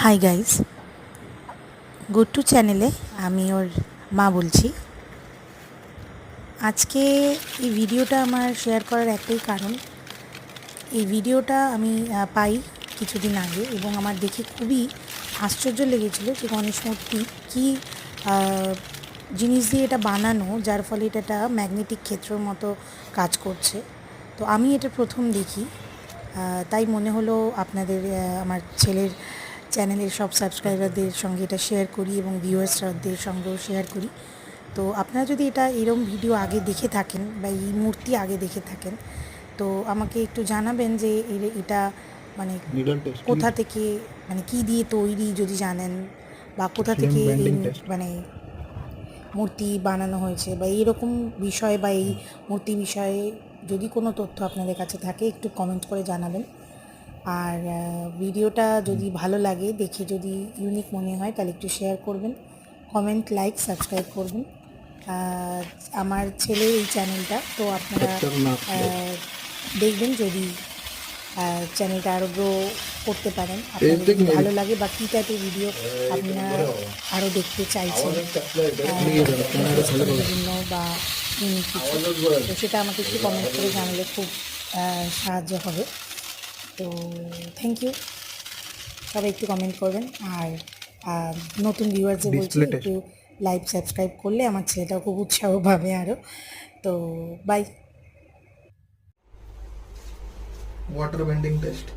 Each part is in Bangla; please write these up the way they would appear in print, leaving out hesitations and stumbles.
হাই গাইস, গুড টু চ্যানেলে আমি ওর মা বলছি। আজকে এই ভিডিওটা আমার শেয়ার করার একটাই কারণ, এই ভিডিওটা আমি পাই কিছুদিন আগে এবং আমার দেখে খুবই আশ্চর্য লেগেছিল যে গণেশ মূর্তি কী জিনিস দিয়ে এটা বানানো, যার ফলে এটা একটা ম্যাগনেটিক ক্ষেত্রের মতো কাজ করছে। তো আমি এটা প্রথম দেখি, তাই মনে হলো আপনাদের আমার ছেলের চ্যানেলের সব সাবস্ক্রাইবারদের সঙ্গে এটা শেয়ার করি এবং ভিউয়ার্সদের সঙ্গেও শেয়ার করি। তো আপনারা যদি এটা এরম ভিডিও আগে দেখে থাকেন বা এই মূর্তি আগে দেখে থাকেন, তো আমাকে একটু জানাবেন যে এটা মানে কোথা থেকে, মানে কী দিয়ে তৈরি যদি জানেন, বা কোথা থেকে এই মানে মূর্তি বানানো হয়েছে বা এইরকম বিষয় বা এই মূর্তি বিষয়ে যদি কোনো তথ্য আপনাদের কাছে থাকে একটু কমেন্ট করে জানাবেন। আর ভিডিওটা যদি ভালো লাগে, দেখে যদি ইউনিক মনে হয় তাহলে একটু শেয়ার করবেন, কমেন্ট, লাইক, সাবস্ক্রাইব করবেন। আমার ছেলের এই চ্যানেলটা, তো আপনারা দেখবেন যদি চ্যানেলটা আরও গ্রো করতে পারেন, আপনাদের যদি ভালো লাগে বা কী টাইপের ভিডিও আপনারা আরও দেখতে চাইছেন, বিভিন্ন বা ইউনিক কিছু, তো সেটা আমাকে একটু কমেন্ট করে জানালে খুব সাহায্য হবে। তো থ্যাংক ইউ, সবাই একটু কমেন্ট করবেন। আর নতুন ভিউয়ার্সদের বলছি একটু লাইভ সাবস্ক্রাইব করলে আমার ছেলেটাও খুব উৎসাহ পাবে আরও। তো বাই। वाटर बेंडिंग टेस्ट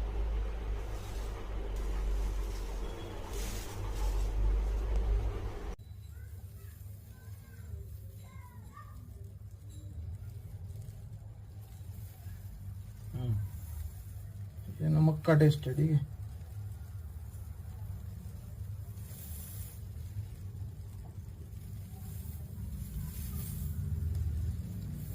नमक का टेस्ट है, ठीक है।